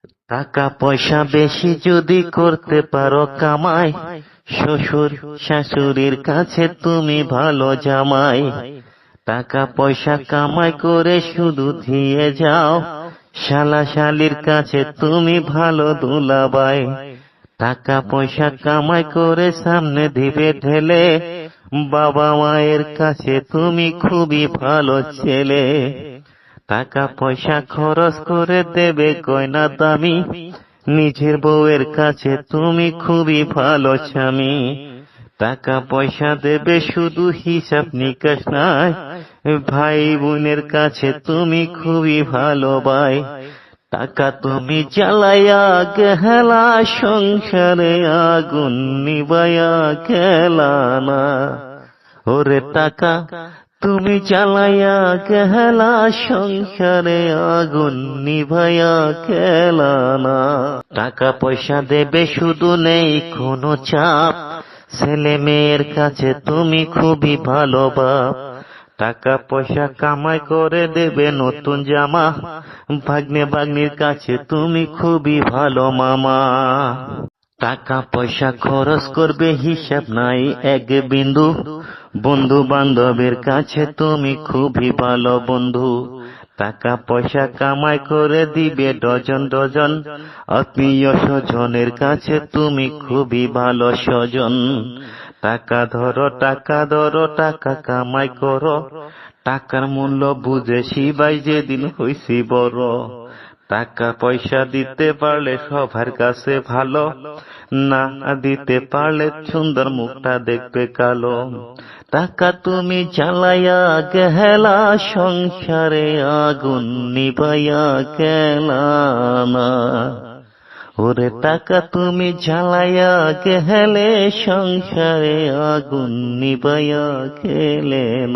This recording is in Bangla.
টাকা পয়সা বেশি যদি করতে পারো কামাই, শ্বশুর শাশুড়ির কাছে তুমি ভালো জামাই। টাকা পয়সা কামাই করে শুধু দিয়ে যাও, শালা শালির কাছে তুমি ভালো দুলাবাই। টাকা পয়সা কামাই করে সামনে দিবে ঢেলে, বাবা মায়ের কাছে তুমি খুবই ভালো ছেলে। টাকা পয়সা খরচ করে দেবে গয়না দামি, নিজের বউয়ের কাছে তুমি খুবই ভালো স্বামী। টাকা পয়সা দেবে শুধু হিসাব নিকাশ নাই, ভাই বোনের কাছে তুমি খুবই ভালো ভাই। টাকা তুমি জ্বালাইয়া গেলা, সংসারে আগুন নিবাইয়া গেলা না। ওরে টাকা তুমি জ্বালাইয়া গেলা, সংসারে আগুন নিভাইয়া গেলা না। টাকা পয়সা দেবে শুধু নেই কোনো চাপ, ছেলে মেয়ের কাছে তুমি খুবই ভালো বাপ। টাকা পয়সা কামাই করে দেবে নতুন জামা, ভাগ্নে ভাগ্নির কাছে তুমি খুবই ভালো মামা। টাকা পয়সা খরচ করবে হিসাব নাই এক বিন্দু, বন্ধু বান্ধবের কাছে তুমি খুবই ভালো বন্ধু। টাকা পয়সা কামাই করে দিবে ডজন ডজন, আত্মীয় স্বজনের কাছে তুমি খুবই ভালো স্বজন। টাকা ধরো টাকা ধরো টাকা কামাই করো, টাকার মূল্য বুঝে শিবাই যেদিন হইছি বড়। টাকা পয়সা দিতে পারলে সবার কাছে ভালো, না দিতে পারলে সুন্দর মুখটা দেখবে কালো। টাকা তুমি জ্বালাইয়া গেলা, সংসারে আগুন নিভাইয়া গেলা না। ওরে টাকা তুমি জ্বালাইয়া গেলে, সংসারে আগুন নিভাইয়া গেলে না।